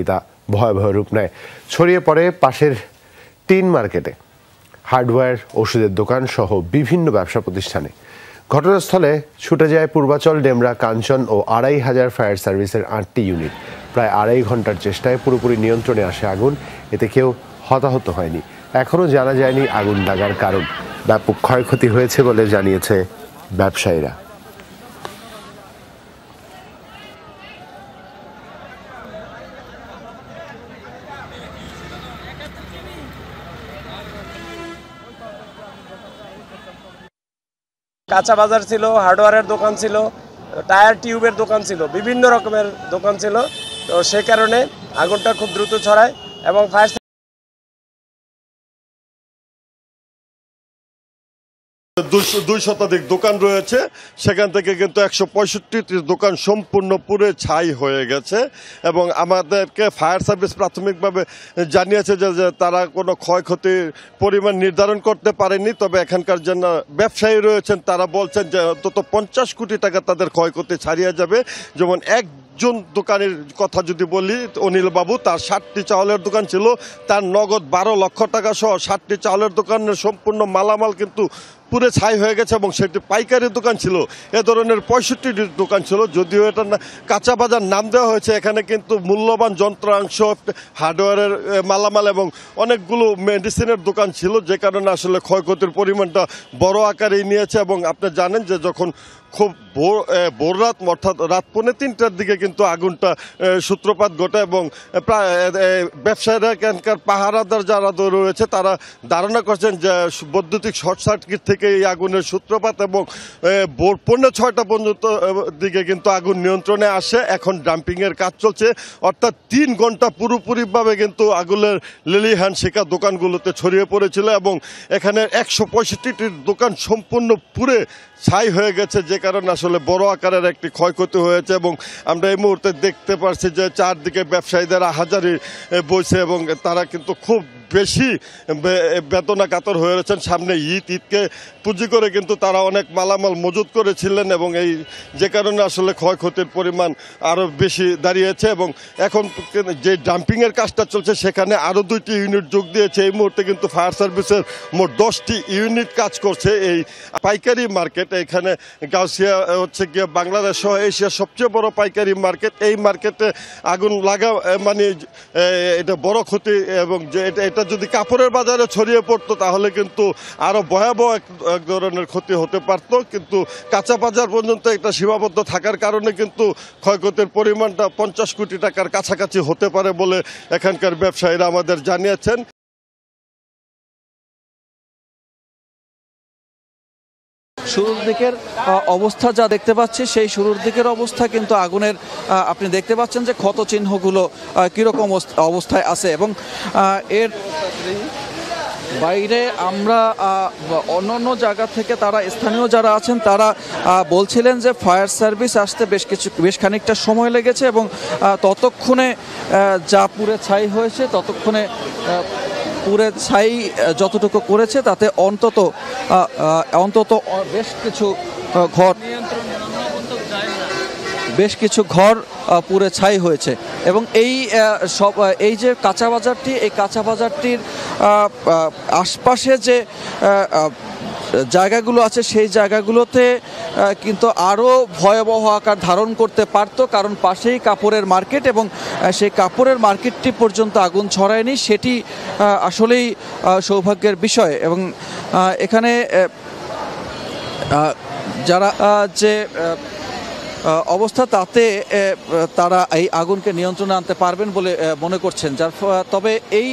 তা ভয়াবহ রূপ নেয়। ছড়িয়ে পড়ে পাশের টিন মার্কেটে, হার্ডওয়্যার, ওষুধের দোকান সহ বিভিন্ন ব্যবসা প্রতিষ্ঠানে। ঘটনাস্থলে ছুটে যায় পূর্বাচল, ডেমরা, কাঞ্চন ও ২৫০০ ফায়ার সার্ভিসের ৮টি ইউনিট। প্রায় ২.৫ ঘন্টার চেষ্টায় পুরোপুরি নিয়ন্ত্রণে আসে আগুন। এতে কেউ হতাহত হয়নি। এখনও জানা যায়নি আগুন লাগার কারণ। ব্যাপক ক্ষয়ক্ষতি হয়েছে বলে জানিয়েছে ব্যবসায়ীরা। কাঁচা বাজার ছিল, হার্ডওয়্যারের দোকান ছিল, টায়ার টিউবের দোকান ছিল, বিভিন্ন রকমের দোকান ছিল। তো সেই কারণে আগুনটা খুব দ্রুত ছড়ায় এবং ফায়ার ২০০ শতাধিক দোকান রয়েছে, সেখান থেকে কিন্তু ১৬৫টি দোকান সম্পূর্ণ পুড়ে ছাই হয়ে গেছে। এবং আমাদেরকে ফায়ার সার্ভিস প্রাথমিকভাবে জানিয়েছে যে তারা কোনো ক্ষয়ক্ষতির পরিমাণ নির্ধারণ করতে পারেনি। তবে এখানকার যে ব্যবসায়ী রয়েছেন তারা বলছেন যে অন্তত ৫০ কোটি টাকা তাদের ক্ষয়ক্ষতি ছাড়িয়ে যাবে। যেমন একজন দোকানের কথা যদি বলি, অনিল বাবু, তার ৬০টি চাউলের দোকান ছিল, তার নগদ ১২ লক্ষ টাকা সহ ৬০টি চাউলের দোকানের সম্পূর্ণ মালামাল কিন্তু পুরে ছাই হয়ে গেছে। এবং সেটি পাইকারি দোকান ছিল। এ ধরনের ৬৫টি দোকান ছিল। যদিও এটা কাঁচা বাজার নাম দেওয়া হয়েছে, এখানে কিন্তু মূল্যবান যন্ত্রাংশ, হার্ডওয়্যারের মালামাল এবং অনেকগুলো মেডিসিনের দোকান ছিল, যে কারণে আসলে ক্ষয়ক্ষতির পরিমাণটা বড় আকারেই নিয়েছে। এবং আপনি জানেন যে যখন খুব ভোর রাত, অর্থাৎ রাত ২:৩০টার দিকে কিন্তু আগুনটা সূত্রপাত ঘটে এবং প্রায় ব্যবসায়ীরা, এখানকার পাহারাদার যারা রয়েছে তারা ধারণা করছেন যে বৈদ্যুতিক শর্ট সার্কিট থেকে এই আগুনের সূত্রপাত। এবং ভোর ৫:৪ পর্যন্ত দিকে কিন্তু আগুন নিয়ন্ত্রণে আসে। এখন ডাম্পিংয়ের কাজ চলছে, অর্থাৎ ৩ ঘন্টা পুরোপুরিভাবে কিন্তু আগুনের লেলিহান শিখা দোকানগুলোতে ছড়িয়ে পড়েছিল। এবং এখানে ১৬৫টি দোকান সম্পূর্ণ পুড়ে ছাই হয়ে গেছে, যে কারণে আসলে বড় আকারের একটি ক্ষয়ক্ষতি হয়েছে। এবং আমরা এই মুহূর্তে দেখতে পাচ্ছি যে চারদিকে ব্যবসায়ীদের হাজারি বইছে এবং তারা কিন্তু খুব বেশি বেদনা কাতর হয়ে রয়েছেন। সামনে ঈদকে পুঁজি করে কিন্তু তারা অনেক মালামাল মজুত করেছিলেন এবং এই যে কারণে আসলে ক্ষয়ক্ষতির পরিমাণ আরও বেশি দাঁড়িয়েছে। এবং এখন যে ডাম্পিংয়ের কাজটা চলছে সেখানে আরও 2টি ইউনিট যোগ দিয়েছে। এই মুহূর্তে কিন্তু ফায়ার সার্ভিসের মোট 10টি ইউনিট কাজ করছে এই পাইকারি মার্কেট। এখানে গাউসিয়া হচ্ছে গিয়ে বাংলাদেশ সহ এশিয়ার সবচেয়ে বড় পাইকারি মার্কেট। এই মার্কেটে আগুন লাগা মানে এটা বড় ক্ষতি। এবং যে এটা যদি কাপড়ের বাজারে ছড়িয়ে পড়তো তাহলে কিন্তু আরও ভয়াবহ এক ধরনের ক্ষতি হতে পারত। কিন্তু কাঁচা বাজার পর্যন্ত একটা সীমাবদ্ধ থাকার কারণে কিন্তু ক্ষয়ক্ষতির পরিমাণটা ৫০ কোটি টাকার কাছাকাছি হতে পারে বলে এখানকার ব্যবসায়ীরা আমাদের জানিয়েছেন। শুরুর দিকের অবস্থা যা দেখতে পাচ্ছি, সেই শুরুর দিকের অবস্থা কিন্তু আগুনের আপনি দেখতে পাচ্ছেন যে ক্ষত চিহ্নগুলো কীরকম অবস্থায় আছে। এবং এর বাইরে আমরা অন্য জায়গা থেকে তারা স্থানীয় যারা আছেন তারা বলছিলেন যে ফায়ার সার্ভিস আসতে বেশ খানিকটা সময় লেগেছে এবং ততক্ষণে যা পুড়ে ছাই হয়েছে, ততক্ষণে পুড়ে ছাই যতটুকু করেছে তাতে অন্তত বেশ কিছু ঘর পুড়ে ছাই হয়েছে। এবং এই যে কাঁচা বাজারটি, এই কাঁচা বাজারটির আশপাশে যে জায়গাগুলো আছে সেই জায়গাগুলোতে কিন্তু আরও ভয়াবহ আকার ধারণ করতে পারত, কারণ পাশেই কাপড়ের মার্কেট এবং সেই কাপড়ের মার্কেটটি পর্যন্ত আগুন ছড়ায়নি। সেটি আসলেই সৌভাগ্যের বিষয়। এবং এখানে যারা যে অবস্থা তাতে তারা এই আগুনকে নিয়ন্ত্রণে আনতে পারবেন বলে মনে করছেন। তবে এই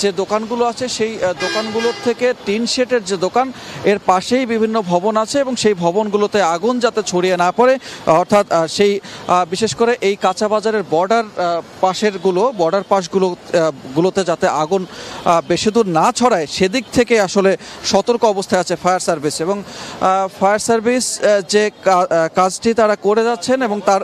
যে দোকানগুলো আছে সেই দোকানগুলোর থেকে টিন শেডের যে দোকান, এর পাশেই বিভিন্ন ভবন আছে এবং সেই ভবনগুলোতে আগুন যাতে ছড়িয়ে না পড়ে, অর্থাৎ সেই বিশেষ করে এই কাঁচা বাজারের বর্ডার পাশগুলোতে যাতে আগুন বেশি দূর না ছড়ায় সেদিক থেকে আসলে সতর্ক অবস্থায় আছে ফায়ার সার্ভিস। এবং ফায়ার সার্ভিস যে কাজটি তারা করে যাচ্ছেন এবং তার